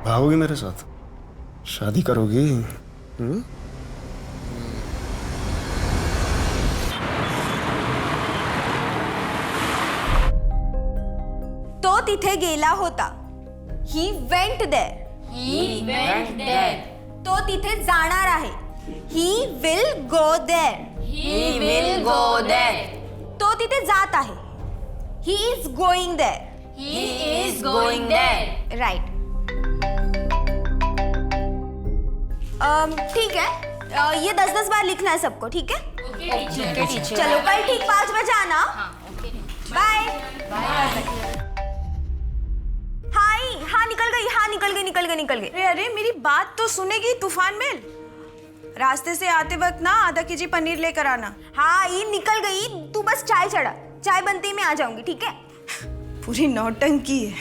भागोगी मेरे साथ? शादी करोगी? तो तिथे गेला होता. He went there. तो तिथे जाणार आहे. He will go there. तो तिथे जात आहे. He is going there. Right. ठीक है. ये 10-10 बार लिखना है सबको. ठीक है? चलो कल ठीक 5 बजे आना. बाय. हाँ निकल गई. अरे मेरी बात तो सुनेगी तूफान मेल. रास्ते से आते वक्त ना आधा केजी पनीर लेकर आना. हाँ ये निकल गई. तू बस चाय चढ़ा. चाय बनते ही मैं आ जाऊंगी. ठीक है? पूरी नौटंकी है.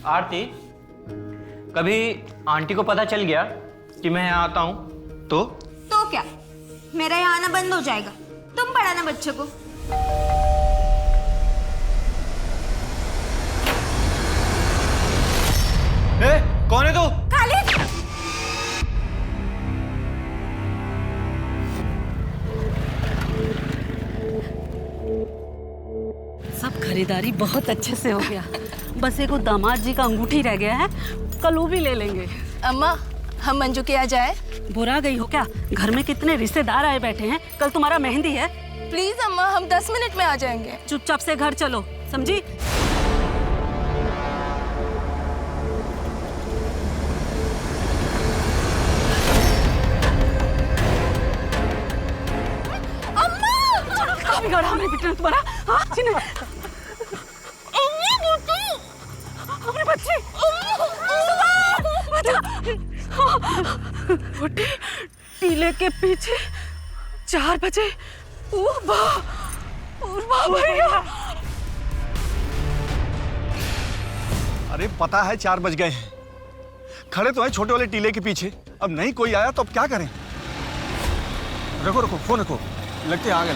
आरती, कभी आंटी को पता चल गया कि मैं यहाँ आता हूँ तो क्या मेरा यहाँ आना बंद हो जाएगा? तुम पढ़ाना बच्चे को. कौन है तू? खालिद. सब खरीदारी बहुत अच्छे से हो गया. बस एक वो दामाद जी का अंगूठी रह गया है. कल वो भी ले लेंगे. अम्मा हम मंजू के यहाँ जाए? बुरा गई हो क्या? घर में कितने रिश्तेदार आए बैठे हैं. कल तुम्हारा मेहंदी है. प्लीज अम्मा हम 10 मिनट में आ जाएंगे. चुपचाप से घर चलो. समझी? बिगाड़ा हमने बेटे ने तुम्हारा. हाँ अपने बच्चे टीले के पीछे 4 बजे. भैया. अरे पता है 4 बज गए हैं. खड़े तो हैं छोटे वाले टीले के पीछे. अब नहीं कोई आया तो अब क्या करें? रखो फोन रखो. लगते आ गए.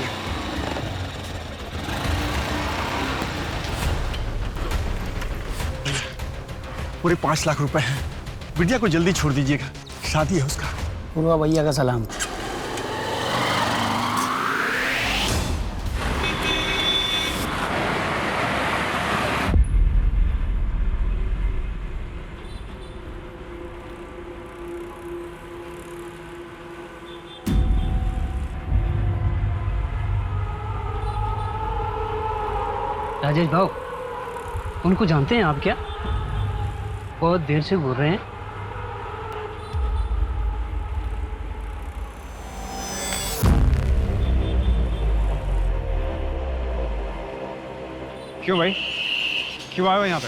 पूरे 5 लाख रुपए हैं. बिटिया को जल्दी छोड़ दीजिएगा. शादी है उसका. पूर्वा भैया का सलाम. राजेश भाऊ, उनको जानते हैं आप क्या? बहुत देर से बोल रहे हैं. क्यों भाई? क्यों आए हो यहाँ पे?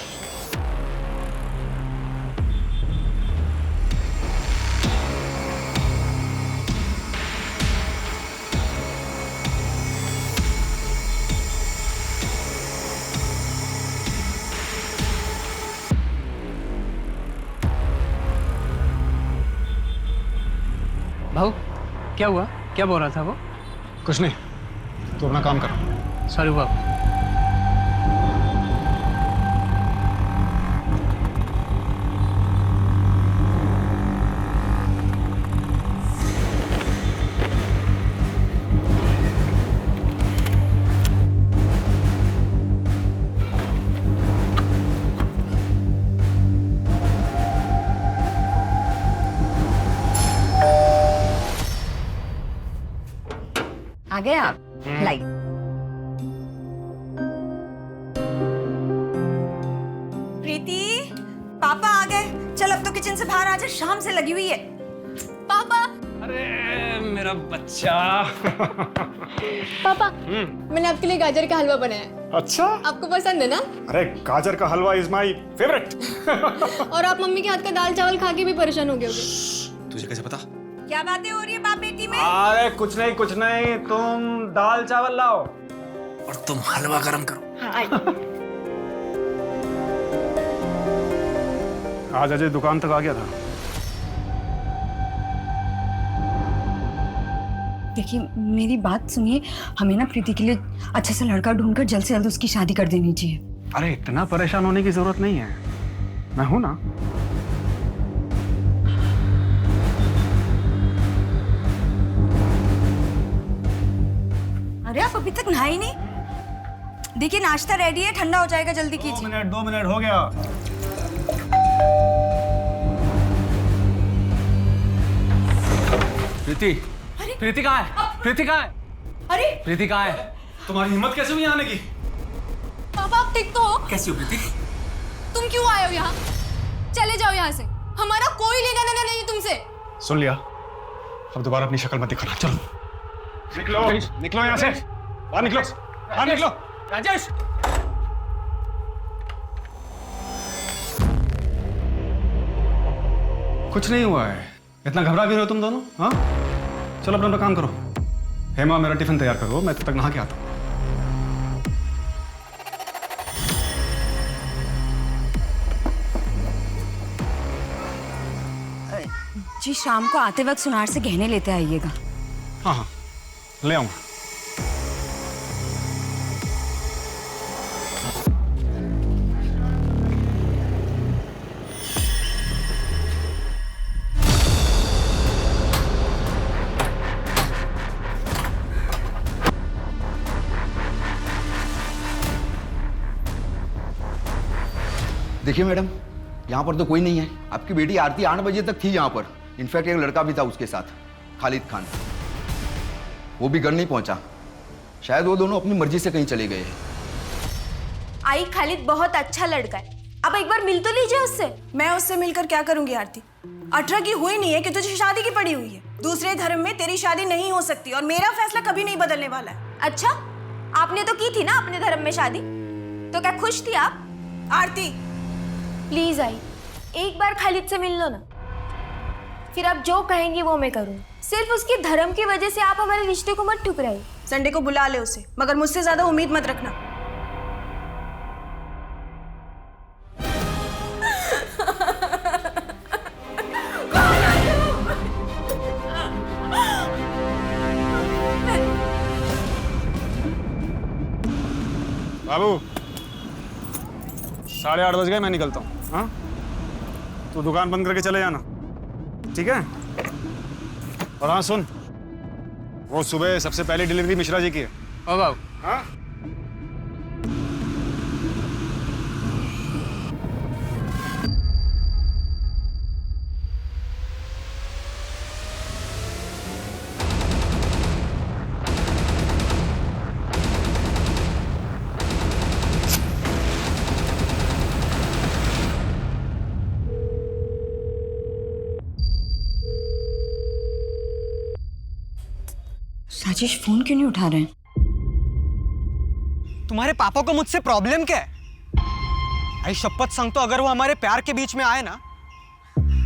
भाऊ क्या हुआ? क्या बोल रहा था वो? कुछ नहीं. तू अपना काम कर. सॉरी बाबू. आ गए आप? लाइक. प्रीति पापा आ गए. चल अब तो किचन से बाहर आ जा. शाम से लगी हुई है. पापा. अरे मेरा बच्चा. पापा मैंने आपके लिए गाजर का हलवा बनाया. अच्छा. आपको पसंद है ना? अरे गाजर का हलवा इज माय फेवरेट. और आप मम्मी के हाथ का दाल चावल खा के भी परेशान हो गए होगे. तुझे कैसे पता? क्या बातें हो रही है बाप बेटी में? अरे कुछ नहीं. तुम दाल चावल लाओ और तुम हलवा गरम करो. आज अजय दुकान तक आ गया था. देखिए मेरी बात सुनिए. हमें ना प्रीति के लिए अच्छा सा लड़का ढूंढकर जल्द से जल्द उसकी शादी कर देनी चाहिए. अरे इतना परेशान होने की जरूरत नहीं है. मैं हूं ना. अरे आप अभी तक नहाए नहीं? देखिए नाश्ता रेडी है, ठंडा हो जाएगा, जल्दी कीजिए। 2 मिनट हो गया। प्रीति, प्रीति कहाँ है? प्रीति कहाँ है? अरे प्रीति कहाँ है? तुम्हारी हिम्मत कैसे हुई आने की? पापा आप ठीक तो हो? कैसी हो प्रीति? तुम क्यों आए हो यहाँ? चले जाओ यहाँ से, हमारा कोई लेना देना नहीं तुमसे। सुन लिया, अब दोबारा अपनी शक्ल मत दिखाना। चलो निकलो, निकलो यहाँ से, बाहर निकलो, बाहर निकलो। राजेश, कुछ नहीं हुआ है, इतना घबरा भी रहे हो तुम दोनों? हाँ, चलो अपना काम करो। हेमा मेरा टिफिन तैयार करो, मैं तब तक नहा के आता हूँ। जी शाम को आते वक्त सुनार से गहने लेते आइएगा। हाँ हाँ, ले आऊँगा। देखिए मैडम, यहाँ पर तो कोई नहीं है। आपकी बेटी आरती 8 बजे तक थी यहाँ पर। इनफैक्ट एक लड़का भी था उसके साथ, खालिद खान। वो भी घर नहीं पहुंचा। शायद वो दोनों अपनी मर्जी से कहीं चले गए हैं। आई, खालिद बहुत अच्छा लड़का है, अब एक बार मिल तो लीजिए उससे। मैं उससे मिलकर क्या करूंगी आरती? 18 की हुई नहीं है कि तुझे शादी की पड़ी हुई है। दूसरे धर्म में तेरी शादी नहीं हो सकती और मेरा फैसला कभी नहीं बदलने वाला है। अच्छा, आपने तो की थी ना अपने धर्म में शादी, तो क्या खुश थी आप? आरती प्लीज आई, एक बार खालिद से मिल लो ना, फिर आप जो कहेंगी वो मैं करूँ। सिर्फ उसकी धर्म की वजह से आप हमारे रिश्ते को मत ठुकराइए। संडे को बुला ले उसे, मगर मुझसे ज्यादा उम्मीद मत रखना। बाबू 8:30 बज गए, मैं निकलता हूँ। हाँ, तू दुकान बंद करके चले जाना, ठीक है? और हाँ सुन, वो सुबह सबसे पहली डिलीवरी मिश्रा जी की है। ओ बाबू। हाँ, राजेश फोन क्यों नहीं उठा रहे हैं? तुम्हारे पापा को मुझसे प्रॉब्लम क्या है? आई शपथ सांगतो, अगर वो हमारे प्यार के बीच में आए ना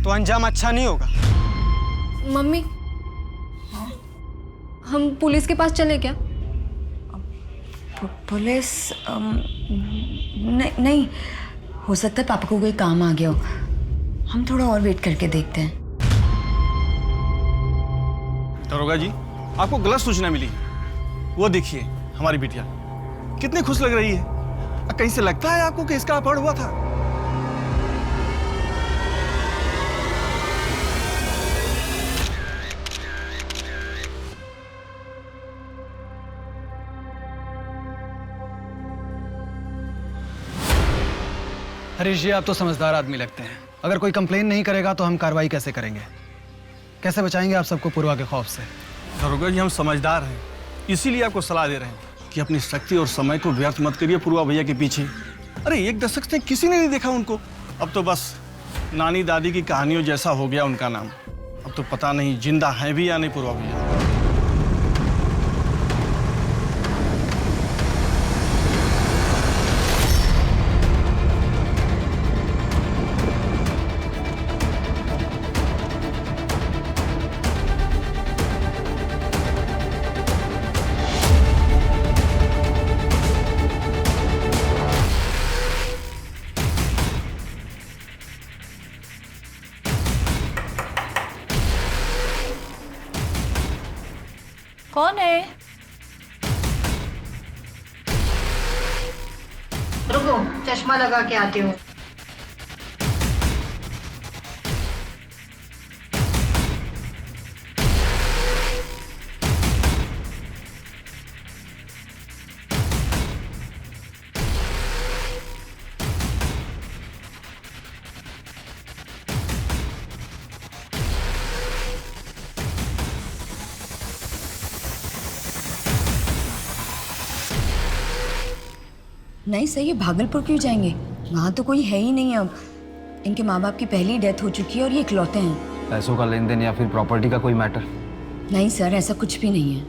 तो अंजाम अच्छा नहीं होगा। मम्मी, हम पुलिस के पास चले क्या? पुलिस नहीं, हो सकता है पापा को कोई काम आ गया हो। हम थोड़ा और वेट करके देखते हैं। दरोगा जी, आपको गलत सूचना मिली। वो देखिए हमारी बिटिया कितनी खुश लग रही है। कहीं से लगता है आपको कि इसका अपहरण हुआ था? हरीश जी, आप तो समझदार आदमी लगते हैं। अगर कोई कंप्लेन नहीं करेगा तो हम कार्रवाई कैसे करेंगे? कैसे बचाएंगे आप सबको पूर्वा के खौफ से? दरोगा जी, हम समझदार हैं, इसीलिए आपको सलाह दे रहे हैं कि अपनी शक्ति और समय को व्यर्थ मत करिए पूर्वा भैया के पीछे। अरे 1 दशक से किसी ने नहीं देखा उनको। अब तो बस नानी दादी की कहानियों जैसा हो गया उनका नाम। अब तो पता नहीं जिंदा है भी या नहीं पूर्वा भैया। कौन है? रुको, चश्मा लगा के आती हूँ। नहीं सही है, भागलपुर क्यों जाएंगे? वहाँ तो कोई है ही नहीं अब। इनके माँ बाप की पहली डेथ हो चुकी है और ये इकलौते हैं। पैसों का लेन देन या फिर प्रॉपर्टी का कोई मैटर? नहीं सर, ऐसा कुछ भी नहीं है।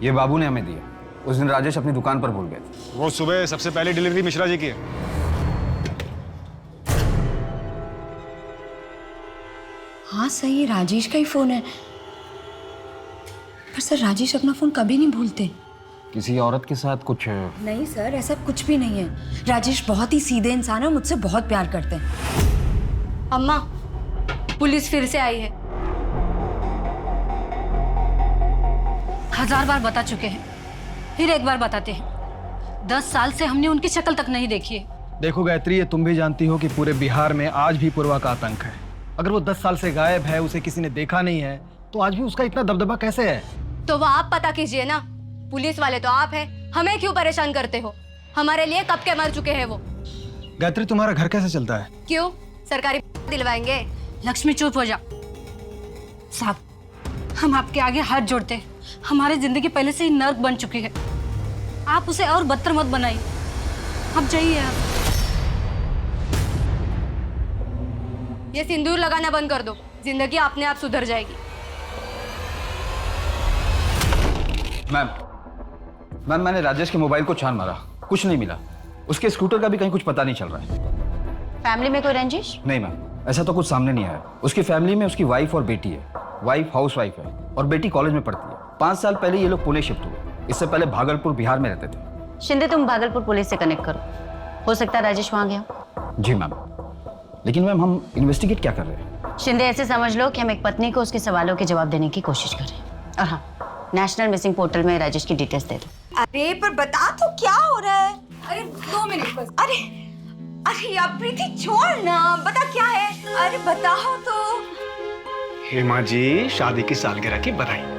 ये बाबू ने हमें दिया। उस दिन राजेश अपनी दुकान पर भूल गए थे। वो सुबह सबसे पहले डिलीवरी मिश्रा जी की है। हाँ सही है, राजेश का ही फोन है। पर सर राजेश अपना फोन कभी नहीं भूलते। किसी औरत के साथ कुछ? नहीं सर, ऐसा कुछ भी नहीं है। राजेश बहुत ही सीधे इंसान है और मुझसे बहुत प्यार करते हैं। अम्मा, पुलिस फिर से आई है। 1000 बार बता चुके हैं, फिर एक बार बताते हैं। 10 साल से हमने उनकी शक्ल तक नहीं देखी है। देखो गायत्री, ये तुम भी जानती हो कि पूरे बिहार में आज भी पूर्वा का आतंक है। अगर वो 10 साल से गायब है, उसे किसी ने देखा नहीं है, तो आज भी उसका इतना दबदबा कैसे है? तो वो आप पता कीजिए ना। पुलिस वाले तो आप हैं, हमें क्यों परेशान करते हो? हमारे लिए कब के मर चुके हैं वो। गायत्री, तुम्हारा घर कैसे चलता है? क्यों, सरकारी दिलवाएंगे? लक्ष्मी चुप हो जा। साहब, हम आपके आगे हाथ जोड़ते हैं। हमारी जिंदगी पहले से ही नर्क बन चुकी है, आप उसे और बदतर मत बनाइए। अब जाइए आप। ये सिंदूर लगाना बंद कर दो, जिंदगी अपने आप सुधर जाएगी। मैम, मैंने राजेश के मोबाइल को छान मारा, कुछ नहीं मिला। उसके स्कूटर का भी कहीं कुछ पता नहीं चल रहा है। फैमिली में कोई रंजिश? नहीं मैम, ऐसा तो कुछ सामने नहीं आया। उसकी फैमिली में उसकी वाइफ और बेटी है। वाइफ हाउस वाइफ है और बेटी कॉलेज में पढ़ती है। 5 साल पहले ये लोग पुणे शिफ्ट हुए। इससे पहले भागलपुर बिहार में रहते थे। शिंदे, तुम भागलपुर पुलिस से कनेक्ट करो, हो सकता है राजेश वहां गया। जी मैम, लेकिन मैम हम इन्वेस्टिगेट क्या कर रहे हैं? शिंदे, ऐसे समझ लो कि हम एक पत्नी को उसके सवालों के जवाब देने की कोशिश कर रहे हैं। और हाँ, नेशनल मिसिंग पोर्टल में राजेश की डिटेल्स दे दो। अरे पर बता तो क्या हो रहा है? अरे 2 मिनट बस। अरे अरे यार प्रीति, छोड़ ना, बता क्या है? अरे बताओ तो। हेमा जी, शादी की सालगिरह की बधाई।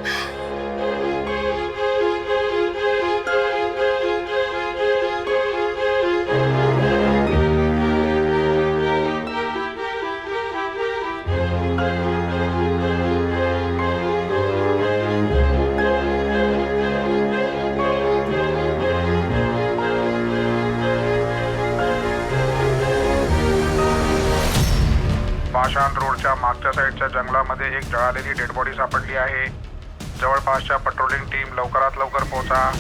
पाषाण रोडच्या मागच्या साईडच्या जंगलामध्ये एक जळालेली डेड बॉडी सापडली आहे। जवळपासच्या पेट्रोलिंग टीम लवकरात लवकर पोहोचा।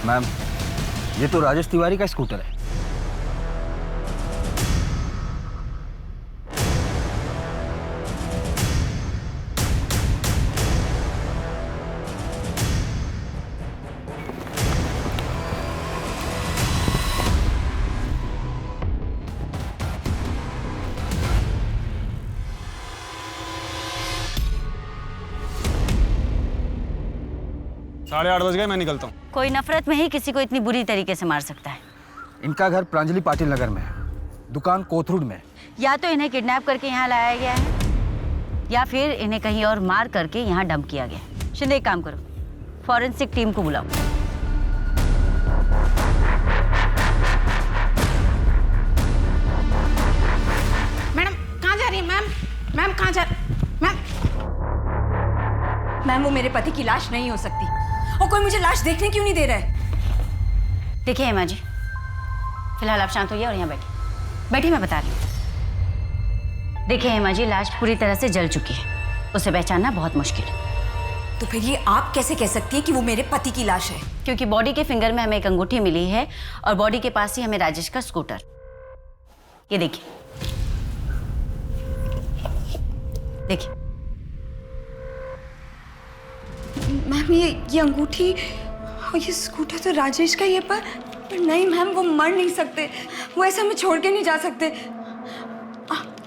मैम, ये तो राजेश तिवारी का स्कूटर है। साढ़े 8 बज गए, मैं निकलता हूँ। कोई नफरत में ही किसी को इतनी बुरी तरीके से मार सकता है। इनका घर प्रांजलि पाटिल नगर में है, दुकान कोथरूड में। या तो इन्हें किडनैप करके यहाँ लाया गया है या फिर इन्हें कहीं और मार करके यहाँ डंप किया गया है। शिंदे, एक काम करो, फॉरेंसिक टीम को बुलाओ। मैडम कहाँ जा रही है? मैम कहाँ जा? मैम वो मेरे पति की लाश नहीं हो सकती, और कोई मुझे लाश देखने क्यों नहीं दे रहा है? देखिए हेमा जी, फिलहाल आप शांत होइए और यहाँ बैठिए। बैठिए, मैं बता रही हूँ। देखिए हेमा जी, लाश पूरी तरह से जल चुकी है, उसे पहचानना बहुत मुश्किल है। तो फिर ये आप कैसे कह सकती है कि वो मेरे पति की लाश है? क्योंकि बॉडी के फिंगर में हमें एक अंगूठी मिली है और बॉडी के पास ही हमें राजेश का स्कूटर। ये देखिए, देखिए। मैम ये अंगूठी और ये स्कूटर तो राजेश का ही है, पर नहीं मैम, वो मर नहीं सकते। वो ऐसे हमें छोड़ के नहीं जा सकते।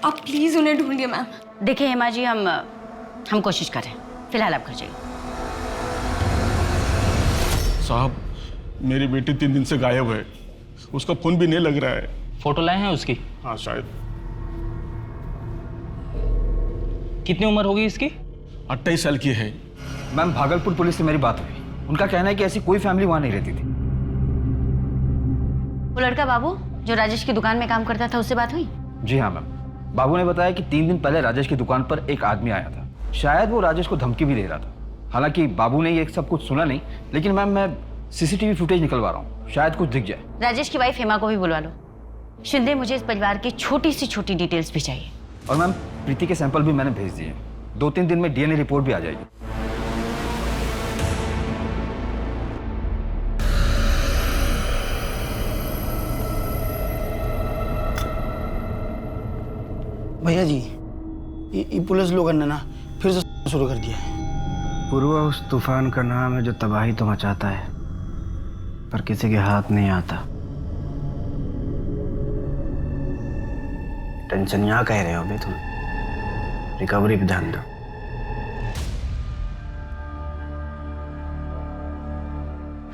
आप प्लीज उन्हें ढूंढिए मैम। देखिए हेमा जी, हम कोशिश कर रहे हैं। फिलहाल आप घर जाइए। साहब, मेरी बेटी 3 दिन से गायब है, उसका फोन भी नहीं लग रहा है। फोटो लाए हैं उसकी? हाँ शायद। कितनी उम्र होगी इसकी? 28 साल की है। मैम, भागलपुर पुलिस से मेरी बात हुई। उनका कहना है कि ऐसी कोई फैमिली वहां नहीं रहती थी। वो लड़का बाबू जो राजेश की दुकान में काम करता था, उससे बात हुई? जी हाँ मैम, बाबू ने बताया कि 3 दिन पहले राजेश की दुकान पर एक आदमी आया था। शायद वो राजेश को धमकी भी दे रहा था। हालांकि बाबू ने ये सब कुछ सुना नहीं, लेकिन मैम मैं सीसीटीवी फुटेज निकलवा रहा हूँ, शायद कुछ दिख जाए। राजेश की वाइफ हेमा को भी बुलवा लो। शिंदे, मुझे इस परिवार की छोटी से छोटी डिटेल्स भी चाहिए। और मैम प्रीति के सैंपल भी मैंने भेज दिए। 2-3 दिन में डीएनए रिपोर्ट भी आ जाएगी। भैया जी, ये पुलिस लोगों ने ना फिर से शुरू कर दिया है। पूर्वा उस तूफान का नाम है जो तबाही तो मचाता है पर किसी के हाथ नहीं आता। टेंशन यहाँ कह रहे हो अभी तुम, रिकवरी पे ध्यान दो।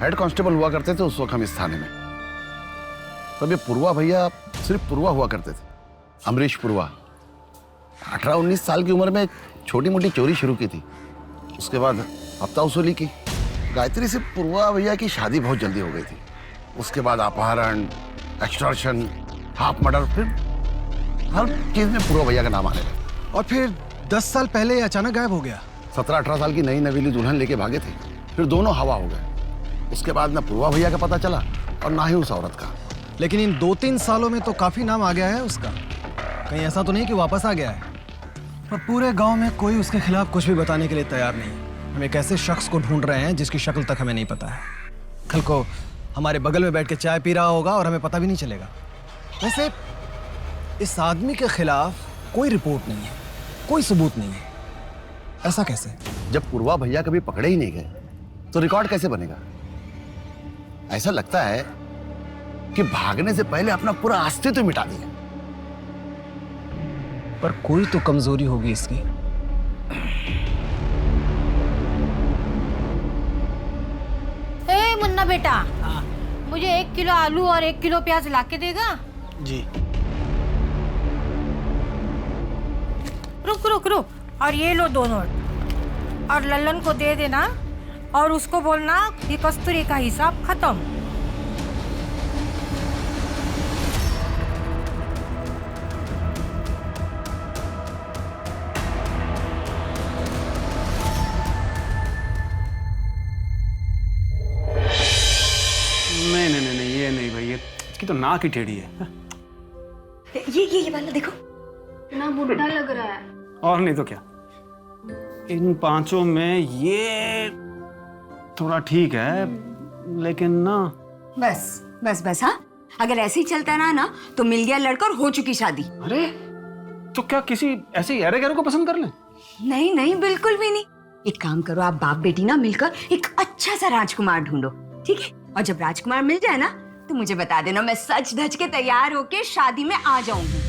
हेड कांस्टेबल हुआ करते थे उस वक्त हम इस थाने में। तब ये पूर्वा भैया सिर्फ पूर्वा हुआ करते थे, अमरीश पूर्वा। 18-19 साल की उम्र में छोटी मोटी चोरी शुरू की थी, उसके बाद हफ्ता वसूली की। गायत्री से पूर्वा भैया की शादी बहुत जल्दी हो गई थी। उसके बाद अपहरण, एक्सटॉर्शन, हाफ मर्डर, फिर हर चीज में पूर्वा भैया का नाम आने लगा। और फिर 10 साल पहले अचानक गायब हो गया। 17-18 साल की नई नवीली दुल्हन लेके भागे थे, फिर दोनों हवा हो गए। उसके बाद ना पूर्वा भैया का पता चला और ना ही उस औरत का। लेकिन इन 2-3 सालों में तो काफी नाम आ गया है उसका। कहीं ऐसा तो नहीं कि वापस आ गया है? पर पूरे गांव में कोई उसके खिलाफ कुछ भी बताने के लिए तैयार नहीं है। हम एक ऐसे शख्स को ढूंढ रहे हैं जिसकी शक्ल तक हमें नहीं पता है। कल को हमारे बगल में बैठ के चाय पी रहा होगा और हमें पता भी नहीं चलेगा। वैसे इस आदमी के खिलाफ कोई रिपोर्ट नहीं है, कोई सबूत नहीं है। ऐसा कैसे? जब पूर्वा भैया कभी पकड़े ही नहीं गए तो रिकॉर्ड कैसे बनेगा? ऐसा लगता है कि भागने से पहले अपना पूरा अस्तित्व तो मिटा दिया। पर कोई तो कमजोरी होगी इसकी। ए मुन्ना बेटा, मुझे 1 किलो आलू और 1 किलो प्याज लाके देगा? जी। रुक रुक रुक, और ये लो 2 नोट, और लल्लन को दे देना और उसको बोलना कि कस्तूरी का हिसाब खत्म। नहीं, ये नहीं भाई, ये इसकी तो नाक ही टेढ़ी है। ये वाला देखो, इतना बुढ़ा लग रहा है। और नहीं तो क्या, इन 5 में ये थोड़ा ठीक है, लेकिन ना। बस बस बस, हाँ, अगर ऐसे ही चलता रहा ना तो मिल गया लड़का और हो चुकी शादी। अरे तो क्या किसी ऐसे अरे गहरे को पसंद कर ले? नहीं नहीं, बिल्कुल भी नहीं। एक काम करो, आप बाप बेटी ना मिलकर एक अच्छा सा राजकुमार ढूंढो, ठीक है? और जब राजकुमार मिल जाए ना तो मुझे बता देना, मैं सच धज के तैयार होके शादी में आ जाऊंगी।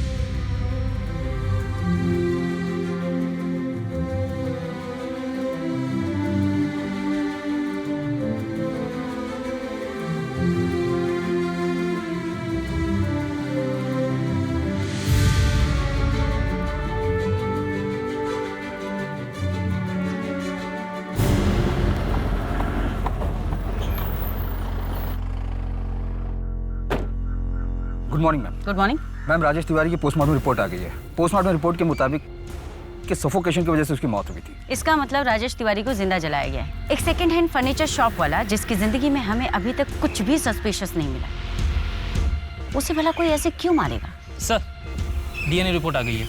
Good morning ma'am. Good morning ma'am, Rajesh Tiwari की पोस्टमार्टम रिपोर्ट आ गई है। पोस्टमार्टम रिपोर्ट के मुताबिक कि सफोकेशन की वजह से उसकी मौत हुई थी। इसका मतलब राजेश तिवारी को जिंदा जलाया गया है। एक सेकंड हैंड फर्नीचर शॉप वाला जिसकी जिंदगी में हमें अभी तक कुछ भी सस्पिशियस नहीं मिला, उसे भला कोई ऐसे क्यों मारेगा? सर, डीएनए रिपोर्ट आ गई है।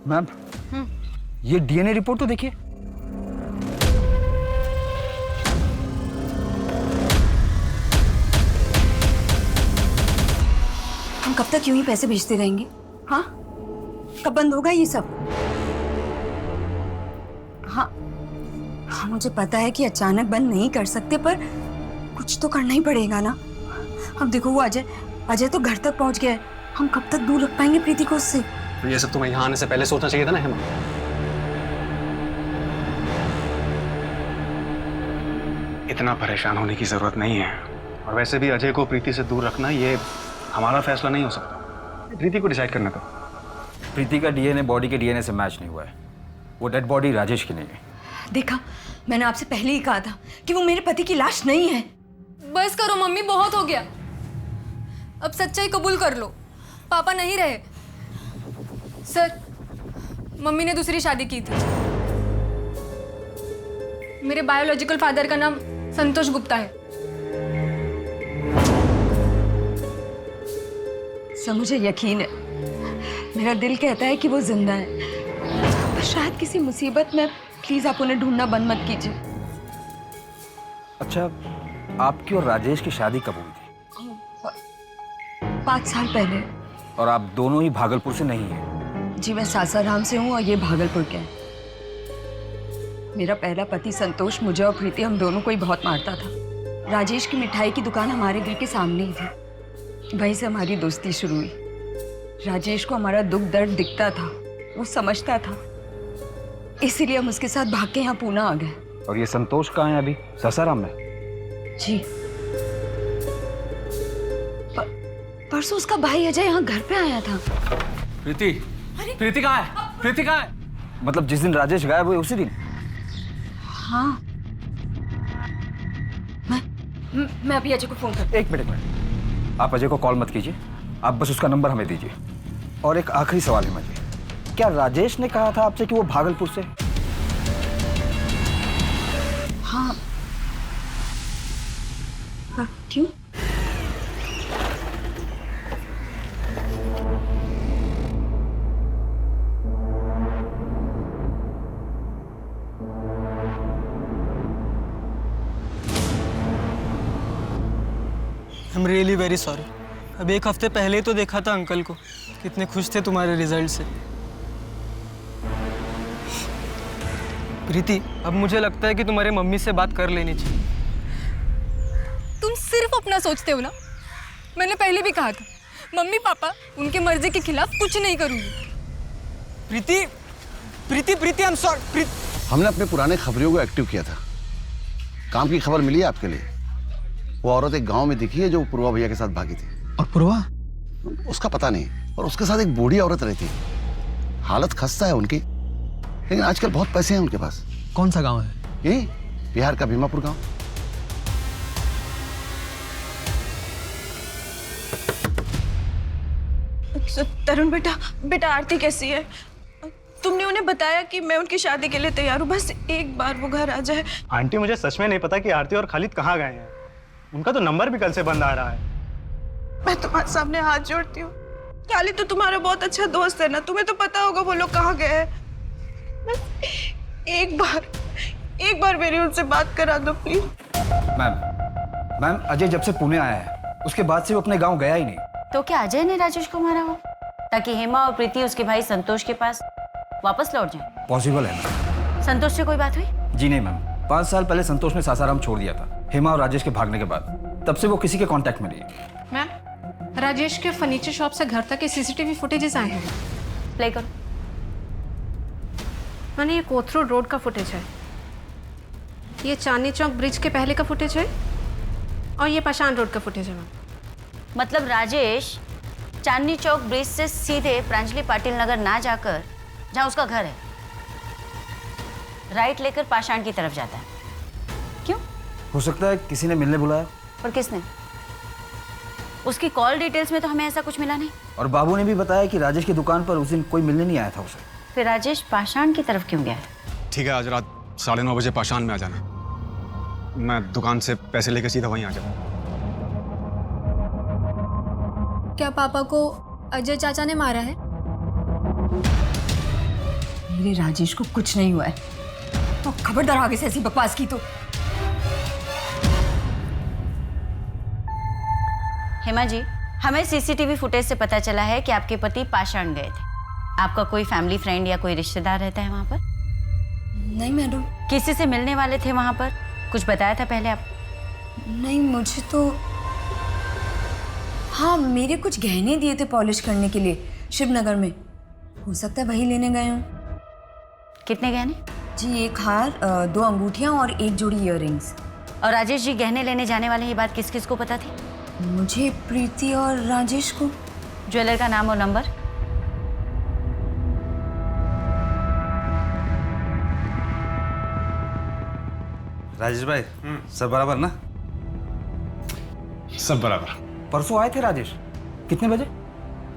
मैम, ये डीएनए रिपोर्ट तो देखिए। हम कब तक यूं ही पैसे भेजते रहेंगे? हाँ, कब बंद होगा ये सब? हाँ, मुझे पता है कि अचानक बंद नहीं कर सकते, पर कुछ तो करना ही पड़ेगा ना। अब देखो, वो अजय तो घर तक पहुंच गया है। हम कब तक दूर रख पाएंगे प्रीति को उससे? तो ये सब तुम्हें यहाँ आने से पहले सोचना चाहिए था ना हेमा। इतना परेशान होने की जरूरत नहीं है। और वैसे भी अजय को प्रीति से दूर रखना ये हमारा फैसला नहीं हो सकता, प्रीति को डिसाइड करना था। प्रीति का डीएनए बॉडी के डीएनए से मैच नहीं हुआ है। वो डेड बॉडी राजेश की नहीं है। देखा, मैंने आपसे पहले ही कहा था कि वो मेरे पति की लाश नहीं है। बस करो मम्मी, बहुत हो गया। अब सच्चाई कबूल कर लो, पापा नहीं रहे। सर, मम्मी ने दूसरी शादी की थी। मेरे बायोलॉजिकल फादर का नाम संतोष गुप्ता है। सर मुझे यकीन है, मेरा दिल कहता है कि वो जिंदा है, पर शायद किसी मुसीबत में। प्लीज आप उन्हें ढूंढना बंद मत कीजिए। अच्छा, आपकी और राजेश की शादी कब हुई थी? 5 साल पहले। और आप दोनों ही भागलपुर से नहीं हैं? जी मैं सासाराम से हूँ और ये भागलपुर के हैं। मेरा पहला पति संतोष मुझे और प्रीति, हम दोनों को ही बहुत मारता था। राजेश की मिठाई की दुकान हमारे घर के सामने ही थी, वहीं से हमारी दोस्ती शुरू हुई। राजेश को हमारा दुख दर्द दिखता था, वो समझता था, इसीलिए हम उसके साथ भाग के यहाँ पूना आ गए। और ये संतोष कहाँ है अभी? सासाराम में? जी परसों उसका भाई अजय यहाँ घर पे आया था। प्रीति, प्रीति कहाँ है? प्रीति कहाँ है? मतलब जिस दिन राजेश गायब हुए उसी दिन? हाँ, मैं अभी अजय को फोन करती हूँ। एक मिनट, आप अजय को कॉल मत कीजिए, आप बस उसका नंबर हमें दीजिए। और एक आखिरी सवाल है मुझे, क्या राजेश ने कहा था आपसे कि वो भागलपुर से? हाँ। क्यों? I am really very sorry. अब 1 हफ्ते पहले ही तो देखा था अंकल को, कितने खुश थे तुम्हारे रिजल्ट से। प्रीति, अब मुझे लगता है कि तुम्हारे मम्मी से बात कर लेनी चाहिए। तुम सिर्फ अपना सोचते हो ना। मैंने पहले भी कहा था, मम्मी पापा उनके मर्जी के खिलाफ कुछ नहीं करूंगी। प्रीति, प्रीति, प्रीति, आई एम सॉरी। हमने अपने पुराने खबरियों को एक्टिव किया था। काम की खबर मिली है आपके लिए। वो औरत एक गांव में दिखी है जो पूर्वा भैया के साथ भागी थी। और पूर्वा? उसका पता नहीं, और उसके साथ एक बूढ़ी औरत रहती। हालत खस्ता है उनकी, लेकिन आजकल बहुत पैसे हैं उनके पास। कौन सा गांव है? यही बिहार का भीमापुर गांव। तरुण बेटा आरती कैसी है? तुमने उन्हें बताया कि मैं उनकी शादी के लिए तैयार हूँ, बस एक बार वो घर आ जाए। आंटी, मुझे सच में नहीं पता कि आरती और खालिद कहाँ गए हैं। उनका तो नंबर भी कल से बंद आ रहा है। मैं तुम्हारे सामने हाथ जोड़ती हूँ। खालिद तो तुम्हारा बहुत अच्छा दोस्त है ना, तुम्हें तो पता होगा वो लोग कहाँ गए हैं। एक बार मेरी उनसे बात करा दो प्लीज। मैम, अजय जब से पुणे आया है उसके बाद से वो अपने गांव गया ही नहीं। तो क्या अजय ने राजेश को मारा हो ताकि हेमा और प्रीति उसके भाई संतोष के पास वापस लौट जाए? पॉसिबल है मैम। संतोष से कोई बात हुई? जी नहीं मैम, 5 साल पहले संतोष ने सासाराम छोड़ दिया था हेमा और राजेश के भागने के बाद। तब से वो किसी के कांटेक्ट में नहीं है। मैम, राजेश के फर्नीचर शॉप से घर तक के सीसीटीवी फुटेजेस आए हैं। प्ले करो। मैंने ये कोथरूड रोड का फुटेज है, ये चांदनी चौक ब्रिज के पहले का फुटेज है, और ये पाषाण रोड का फुटेज है। मैम, मतलब राजेश चांदनी चौक ब्रिज से सीधे प्रांजलि पाटिल नगर ना जाकर जहाँ उसका घर है, राइट लेकर पाषाण की तरफ जाता है। क्यों? हो सकता है किसी ने मिलने बुलाया। और किसने? उसकी कॉल डिटेल्स में तो हमें ऐसा कुछ मिला नहीं। और बाबू ने भी बताया कि राजेश की दुकान पर उस दिन कोई मिलने नहीं आया था उसे। फिर राजेश पाषाण की तरफ क्यों गया? ठीक है, आज रात 9:30 बजे पाषाण में आ जाना। मैं दुकान से पैसे लेकर सीधा वहीं आ जाऊँ। क्या पापा को अजय चाचा ने मारा है? मेरे राजेश को कुछ नहीं हुआ है, तो खबरदार आगे से ऐसी बकवास की तो। हेमा जी, हमें सीसीटीवी फुटेज से पता चला है कि आपके पति पाषाण गए थे। आपका कोई फैमिली फ्रेंड या कोई रिश्तेदार रहता है वहाँ पर? नहीं मैडम। किसी से मिलने वाले थे वहाँ पर? कुछ बताया था पहले आप? नहीं, मुझे तो हाँ, मेरे कुछ गहने दिए थे पॉलिश करने के लिए शिवनगर में, हो सकता है वही लेने गए हों। कितने गहने? जी 1 हार, 2 अंगूठियाँ और 1 जोड़ी इयररिंग्स। और राजेश जी गहने लेने जाने वाले, ये बात किस किस को पता थी? मुझे, प्रीति और राजेश को। ज्वेलर का नाम और नंबर? राजेश भाई सब बराबर ना? सब बराबर। परसों आए थे राजेश, कितने बजे?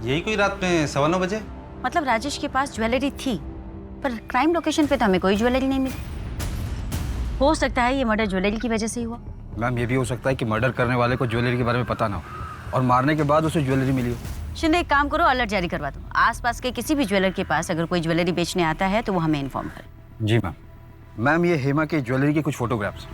यही कोई रात में 9:15 बजे। मतलब राजेश के पास ज्वेलरी थी, पर क्राइम लोकेशन पे तो हमें कोई ज्वेलरी नहीं मिली। हो सकता है ये मर्डर ज्वेलरी की वजह से ही हुआ। मैम ये भी हो सकता है कि मर्डर करने वाले को ज्वेलरी के बारे में पता ना हो और मारने के बाद उसे ज्वेलरी मिली हो। शिंदे एक काम करो, अलर्ट जारी करवा दो। आसपास के किसी भी ज्वेलर के पास अगर कोई ज्वेलरी बेचने आता है तो वो हमें इन्फॉर्म करे। जी मैम। मैम ये हेमा की ज्वेलरी के कुछ फोटोग्राफ्स।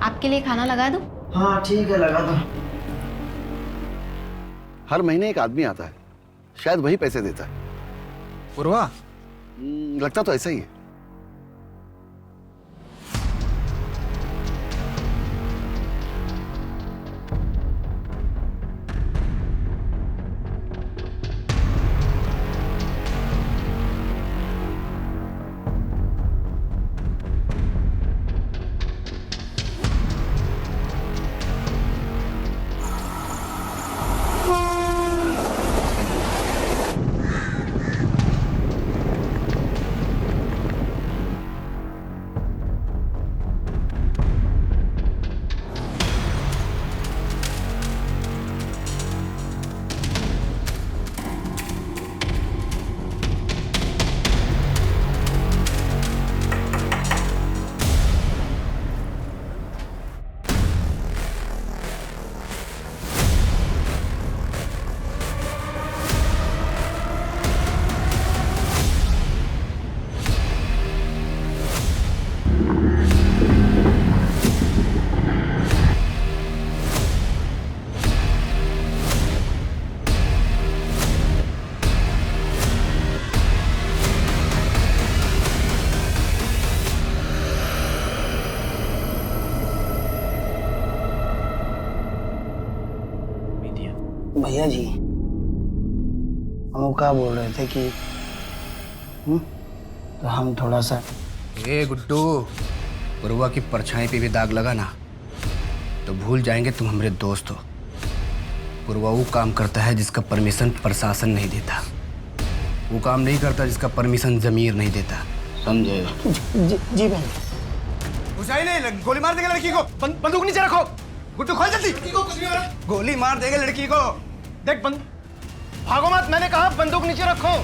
आपके लिए खाना लगा दूं? हाँ ठीक है, लगा दो। हर महीने एक आदमी आता है, शायद वही पैसे देता है। पूर्वा? लगता तो ऐसा ही है। भैया जी, हम क्या बोल रहे थे कि तो हम थोड़ा सा। ए गुड्डू, पूर्वा की परछाई पे भी दाग लगा ना तो भूल जाएंगे तुम हमारे दोस्त हो। पूर्वा वो काम करता है जिसका परमिशन प्रशासन नहीं देता, वो काम नहीं करता जिसका परमिशन जमीर नहीं देता, समझे? जी भाई। घुसाई नहीं, गोली मार देंगे लड़की को। बंदूक नीचे रखो। गुड्डू खोल जल्दी। गोली मार देंगे लड़की को। देख भागो मत, मैंने कहा बंदूक नीचे रखो।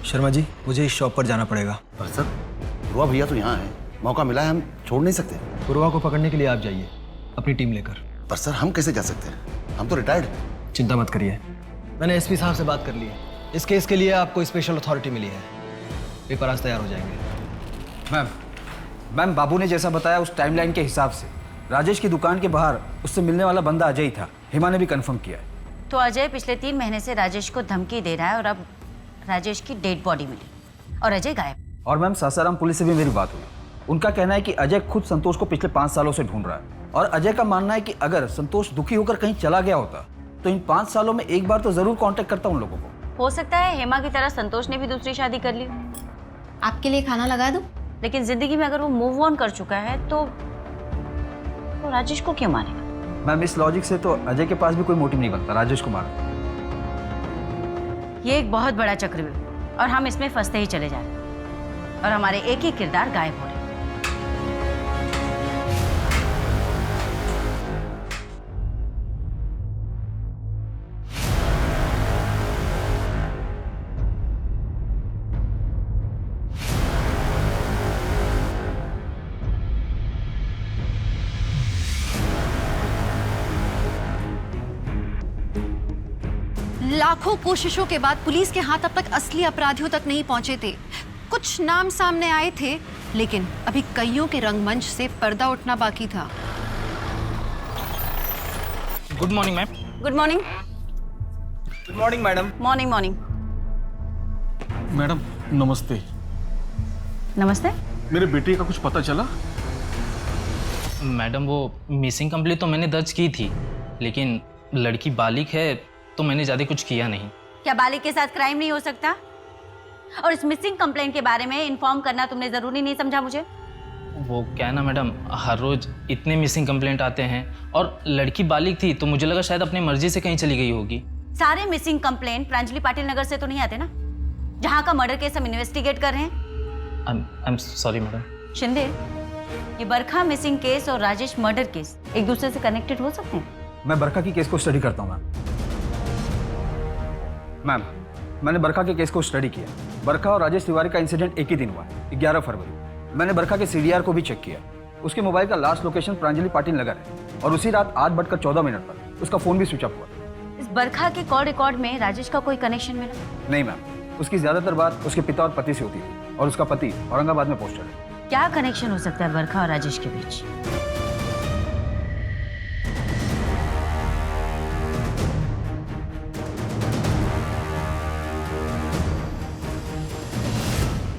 शर्मा जी, मुझे इस शॉप पर जाना पड़ेगा। पर सर, पूर्वा भैया तो यहाँ है, मौका मिला है, हम छोड़ नहीं सकते। पूर्वा को पकड़ने के लिए आप जाइए अपनी टीम लेकर। पर सर हम कैसे जा सकते हैं, हम तो रिटायर्ड। चिंता मत करिए, मैंने एसपी साहब से बात कर ली है। इस केस के लिए आपको स्पेशल अथॉरिटी मिली है, पेपर आज तैयार हो जाएंगे। मैम बाबू ने जैसा बताया उस टाइमलाइन के हिसाब से राजेश की दुकान के बाहर उससे मिलने वाला बंदा अजय ही था। हेमा ने भी कंफर्म किया है। तो अजय पिछले 3 महीने से राजेश को धमकी दे रहा है और अब राजेश की डेड बॉडी मिली और अजय गायब। और मैम सासाराम पुलिस से भी मेरी बात हुई, उनका कहना है कि अजय खुद संतोष को पिछले 5 सालों से ढूंढ रहा है और अजय का मानना है कि अगर संतोष दुखी होकर कहीं चला गया होता तो इन 5 सालों में एक बार तो जरूर कांटेक्ट करता उन लोगों को। हो सकता है हेमा की तरह संतोष ने भी दूसरी शादी कर ली। आपके लिए खाना लगा दूं? लेकिन जिंदगी में अगर वो मूव ऑन कर चुका है तो राजेश को क्यों मारेगा? मैम इस लॉजिक से तो अजय के पास भी कोई मोटिव नहीं बनता राजेश को मारने। ये एक बहुत बड़ा चक्रव्यूह और हम इसमें फंसते ही चले जा रहे हैं और हमारे एक ही किरदार गायब हो रहे हैं। लाखों कोशिशों के बाद पुलिस के हाथ अब तक असली अपराधियों तक नहीं पहुंचे थे। कुछ नाम सामने आए थे, लेकिन अभी कईयों के रंगमंच से पर्दा उठना बाकी था। Good morning ma'am. Good morning. Good morning madam. Morning morning. Madam नमस्ते। नमस्ते। मेरे बेटे का कुछ पता चला? मैडम वो मिसिंग कंप्लेंट तो मैंने दर्ज की थी, लेकिन लड़की बालिग है तो मैंने ज़्यादा कुछ किया नहीं। क्या बालिग के साथ क्राइम नहीं हो सकता? और इस मिसिंग कंप्लेंट के बारे में इन्फॉर्म करना तुमने ज़रूरी नहीं समझा मुझे? वो क्या है ना मैडम, हर रोज़ इतने मिसिंग कंप्लेंट आते हैं और लड़की बालिग थी तो मुझे लगा शायद अपनी मर्जी से कहीं चली गई होगी। सारे मिसिंग कंप्लेंट प्रांजलि पाटिल नगर से तो नहीं आते ना, जहाँ का मर्डर केस हम इन्वेस्टिगेट कर रहे हैं। I am sorry madam. Shinde, ये बरखा मिसिंग केस और राजेश मर्डर केस एक दूसरे से कनेक्टेड हो सकते हैं? मैं बरखा की केस को स्टडी करता हूँ मैम। मैंने बरखा के केस को स्टडी किया। बरखा और राजेश तिवारी का इंसिडेंट एक ही दिन हुआ है, 11 फरवरी। मैंने बरखा के सीडीआर को भी चेक किया। उसके मोबाइल का लास्ट लोकेशन प्रांजलि पाटिल नगर है और उसी रात 8:14 पर उसका फोन भी स्विच ऑफ हुआ। इस बरखा के कॉल रिकॉर्ड में राजेश का कोई कनेक्शन मिला? नहीं मैम, उसकी ज्यादातर बात उसके पिता और पति से होती थी और उसका पति औरंगाबाद में पोस्टेड है। क्या कनेक्शन हो सकता है बरखा और राजेश के बीच?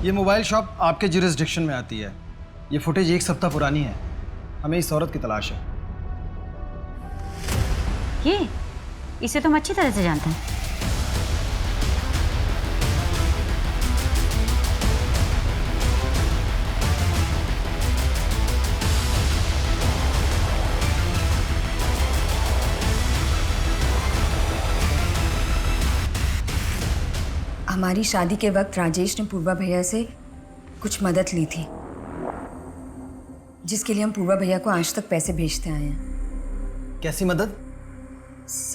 ये मोबाइल शॉप आपके जुरिस्डिक्शन में आती है। ये फुटेज 1 सप्ताह पुरानी है। हमें इस औरत की तलाश है। ये इसे तो हम अच्छी तरह से जानते हैं। हमारी शादी के वक्त राजेश ने पूर्वा भैया से कुछ मदद ली थी, जिसके लिए हम पूर्वा भैया को आज तक पैसे भेजते आए हैं। कैसी मदद?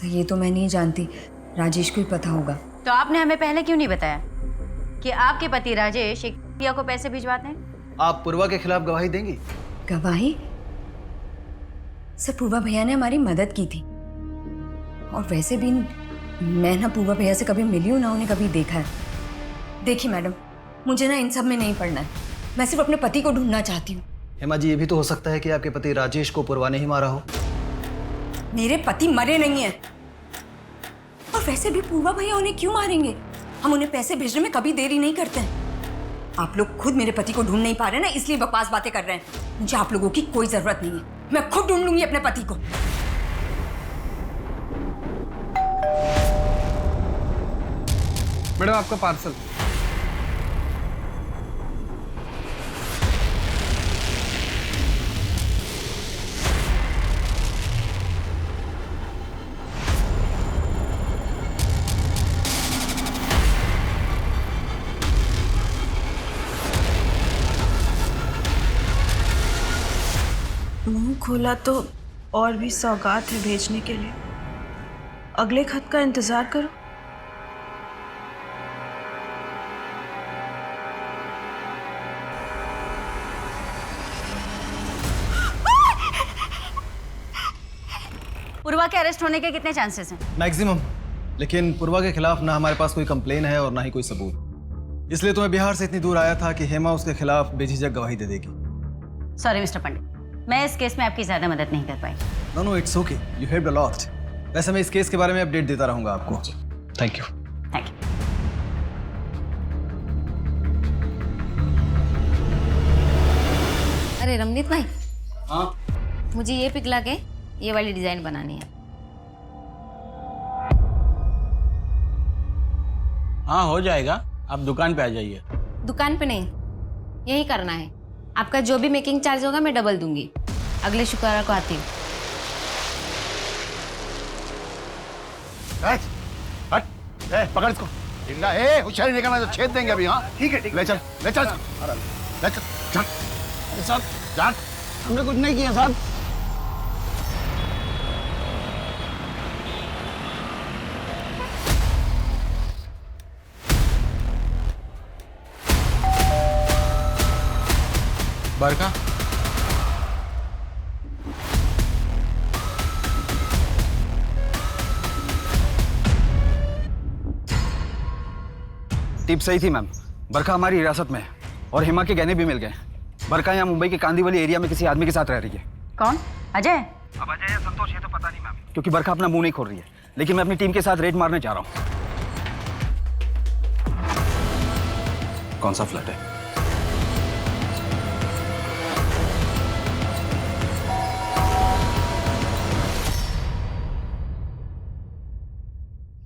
ये तो मैं नहीं जानती, राजेश को ही पता होगा। तो आपने हमें पहले क्यों नहीं बताया कि आपके पति राजेश एक भैया को पैसे भिजवाते हैं? आप पूर्वा के खिलाफ गवाही देंगी? गवाही? सर, पूर्वा भैया ने हमारी मदद की थी और वैसे भी मैं ना पूर्वा भैया से कभी मिली हूँ ना उन्हें कभी देखा है। देखिए मैडम, मुझे ना इन सब में नहीं पड़ना है। मैं सिर्फ अपने पति को ढूंढना चाहती हूँ। हेमा जी, ये भी तो हो सकता है कि आपके पति राजेश को पूर्वा ने ही मारा हो। मेरे पति मरे नहीं हैं। और वैसे भी पूर्वा भैया उन्हें क्यों मारेंगे? हम उन्हें पैसे भेजने में कभी देरी नहीं करते हैं। आप लोग खुद मेरे पति को ढूंढ नहीं पा रहे ना, इसलिए बकवास बातें कर रहे हैं। मुझे आप लोगों की कोई जरूरत नहीं है। मैं खुद ढूंढ लूंगी अपने पति को। मैडम, आपका पार्सल। मुंह खोला तो और भी सौगात है भेजने के लिए। अगले खत का इंतजार करो। पूर्वा के अरेस्ट होने के कितने चांसेस हैं? मैक्सिमम। लेकिन पूर्वा के खिलाफ ना हमारे पास कोई कंप्लेन है और ना ही कोई सबूत। इसलिए तो मैं बिहार से इतनी दूर आया था कि हेमा उसके खिलाफ बेझिझक गवाही दे देगी। सॉरी मिस्टर पंडित, मैं इस केस में आपकी ज्यादा मदद नहीं कर पाई। No, it's okay. You helped a lot. वैसे मैं इस केस के बारे में अपडेट देता रहूंगा आपको। Thank you. Thank you. अरे रमनीत भाई, हाँ, मुझे ये पिघला के ये वाली डिजाइन बनानी है। हाँ, हो जाएगा। आप दुकान पे आ जाइए। दुकान पे नहीं, यही करना है। आपका जो भी मेकिंग चार्ज होगा मैं डबल दूंगी। अगले शुक्रवार को आती हूँ। पकड़ इसको। जिंदा है, होशियारी नहीं करना तो छेद देंगे अभी। हाँ ठीक है, ले चल ले चल ले चल। साहब, हमने कुछ नहीं किया साहब। बरखा, टिप सही थी मैम। बरखा हमारी हिरासत में है और हेमा के गहने भी मिल गए। बरखा यहाँ मुंबई के कांदीवली एरिया में किसी आदमी के साथ रह रही है। कौन? अजय? अब अजय या संतोष ये तो पता नहीं मैम, क्योंकि बरखा अपना मुंह नहीं खोल रही है। लेकिन मैं अपनी टीम के साथ रेड मारने जा रहा हूँ। कौन सा फ्लैट है?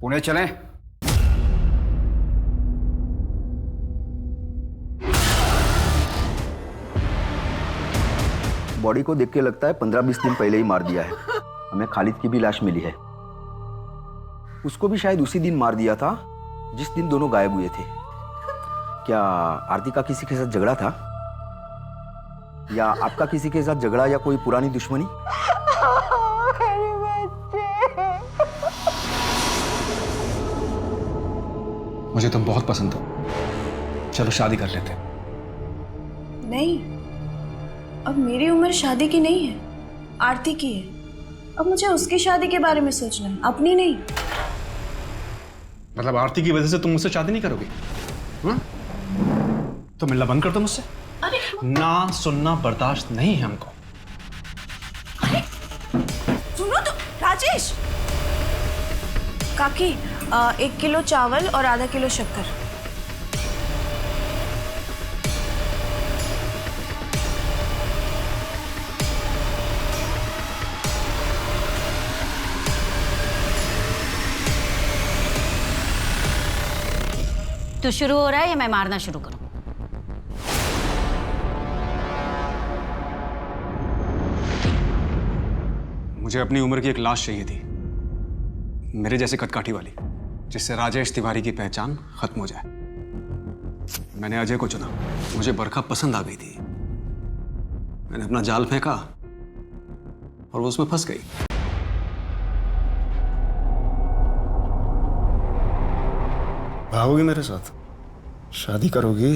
पुणे चलें? बॉडी को देख के लगता है 15-20 दिन पहले ही मार दिया है। हमें खालिद की भी लाश मिली है। उसको भी शायद उसी दिन मार दिया था जिस दिन दोनों गायब हुए थे। क्या आरती का किसी के साथ झगड़ा था, या आपका किसी के साथ झगड़ा, या कोई पुरानी दुश्मनी? मुझे तुम बहुत पसंद हो, चलो शादी कर लेते हैं। नहीं, अब मेरी उम्र शादी की नहीं है, आरती की है। अब मुझे उसकी शादी के बारे में सोचना है, अपनी नहीं। मतलब आरती की वजह से तुम मुझसे शादी नहीं करोगे? तो मिलना बंद कर दो मुझसे। ना सुनना बर्दाश्त नहीं है हमको। सुनो तो राजेश। काकी 1 किलो चावल और आधा किलो शक्कर। तू शुरू हो रहा है या मैं मारना शुरू करूं? मुझे अपनी उम्र की एक लाश चाहिए थी, मेरे जैसे कदकाठी वाली, जिससे राजेश तिवारी की पहचान खत्म हो जाए। मैंने अजय को चुना। मुझे बरखा पसंद आ गई थी। मैंने अपना जाल फेंका और वो उसमें फंस गई। भागोगी मेरे साथ? शादी करोगी?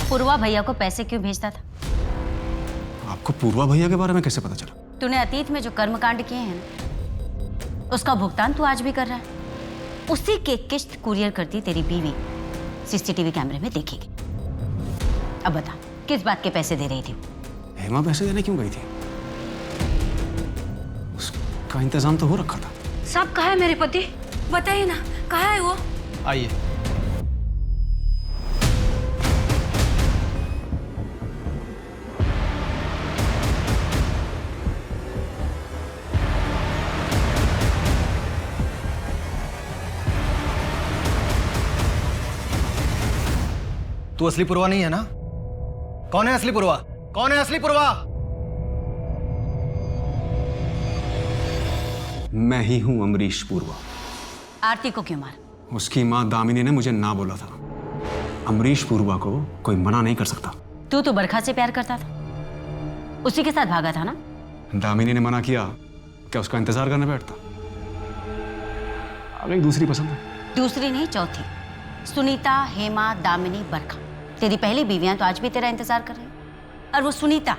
पूर्वा भैया को पैसे क्यों भेजता था? आपको पूर्वा भैया के बारे में कैसे पता चला? तूने अतीत में जो कर्मकांड किए हैं ना, उसका भुगतान तू आज भी कर रहा है। उसी के किस्त कुरियर करती तेरी बीवी सीसीटीवी कैमरे में देखेगी। अब बता, किस बात के पैसे दे रही थी? हेमा पैसे देने क्यों गई थी? उसका इंतजाम तो हो रखा था। साहब कहाँ है मेरे पति? बताइए ना, कहाँ है वो? आइए। तू असली पुरवा नहीं है ना? कौन है असली पुरवा? कौन है असली पुरवा? मैं ही हूं अमरीश पूर्वा। आरती को क्यों मार? उसकी मां दामिनी ने मुझे ना बोला था। अमरीश पूर्वा को कोई मना नहीं कर सकता। तू तो बरखा से प्यार करता था, उसी के साथ भागा था ना? दामिनी ने मना किया, क्या उसका इंतजार करने बैठता? आ गई दूसरी पसंद है। दूसरी नहीं, चौथी। सुनीता, हेमा, दामिनी, बरखा, तेरी पहली बीवियां तो आज भी तेरा इंतजार कर रही हैं। और वो सुनीता,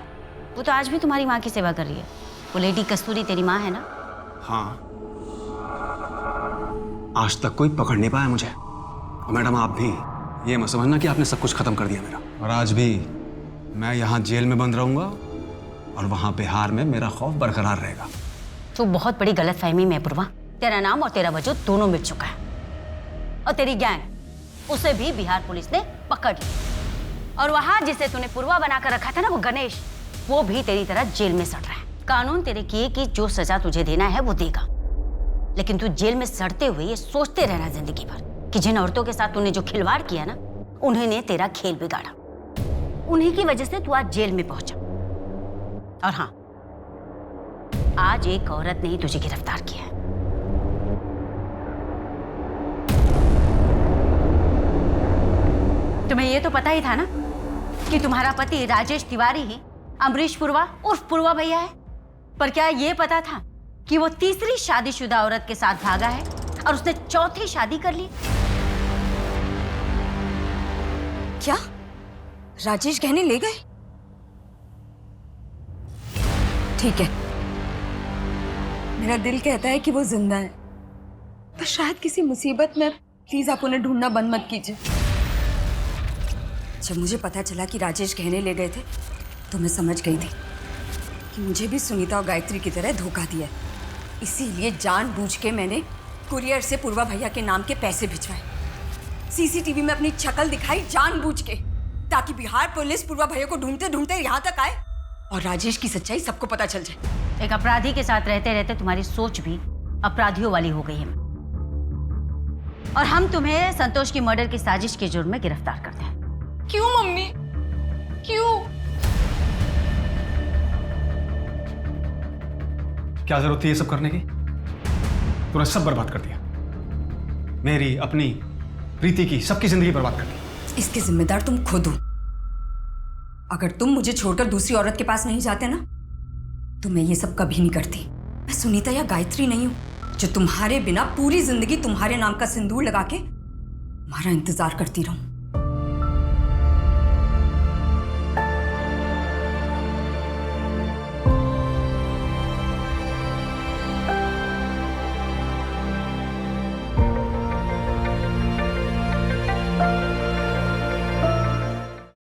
वो तो आज भी तुम्हारी माँ की सेवा कर रही है। वो लेडी कस्तूरी तेरी माँ है ना? हाँ, आज तक कोई पकड़ नहीं पाया मुझे। और मैडम आप भी ये मत समझना कि आपने सब कुछ खत्म कर दिया मेरा। और आज भी मैं यहाँ जेल में बंद रहूंगा और वहां बिहार में मेरा खौफ बरकरार रहेगा। तो बहुत बड़ी गलतफहमी में पूर्वा। तेरा नाम और तेरा वजूद दोनों मिट चुका है। और तेरी गैंग, उसे भी बिहार पुलिस ने पकड़ लिया। और वहां जिसे तूने पूर्वा बनाकर रखा था ना, वो गणेश, वो भी तेरी तरह जेल में सड़ रहा है। कानून तेरे किए की जो सजा तुझे देना है वो देगा, लेकिन तू जेल में सड़ते हुए ये सोचते रहना जिंदगी भर कि जिन औरतों के साथ तूने जो खिलवाड़ किया ना, उन्होंने तेरा खेल बिगाड़ा। उन्हीं की वजह से तू आज जेल में पहुंचा। और हाँ, आज एक औरत ने ही तुझे गिरफ्तार किया है। तुम्हें ये तो पता ही था ना कि तुम्हारा पति राजेश तिवारी ही अमरीश पूर्वा उर्फ पूर्वा भैया है। पर क्या ये पता था कि वो तीसरी शादीशुदा औरत के साथ भागा है और उसने चौथी शादी कर ली? क्या राजेश गहने ले गए? ठीक है, मेरा दिल कहता है कि वो जिंदा है, पर शायद किसी मुसीबत में। प्लीज आप उन्हें ढूंढना बंद मत कीजिए। जब मुझे पता चला कि राजेश गहने ले गए थे तो मैं समझ गई थी कि मुझे भी सुनीता और गायत्री की तरह धोखा दिया है। इसीलिए जानबूझ के मैंने कुरियर से पूर्वा भैया के नाम के पैसे भिजवाए, सीसीटीवी में अपनी शक्ल दिखाई जानबूझ के, ताकि बिहार पुलिस पूर्वा भैया को ढूंढते ढूंढते यहाँ तक आए और राजेश की सच्चाई सबको पता चल जाए। एक अपराधी के साथ रहते रहते तुम्हारी सोच भी अपराधियों वाली हो गई है और हम तुम्हें संतोष की मर्डर की साजिश के जुर्म में गिरफ्तार करते हैं। क्यों मम्मी, क्यों? क्या जरूरत थी ये सब करने की? तूने सब बर्बाद कर दिया, मेरी, अपनी, प्रीति की, सबकी जिंदगी बर्बाद कर दी। इसके जिम्मेदार तुम खुद हो। अगर तुम मुझे छोड़कर दूसरी औरत के पास नहीं जाते ना तो मैं ये सब कभी नहीं करती। मैं सुनीता या गायत्री नहीं हूं जो तुम्हारे बिना पूरी जिंदगी तुम्हारे नाम का सिंदूर लगा के तुम्हारा इंतजार करती रहूं।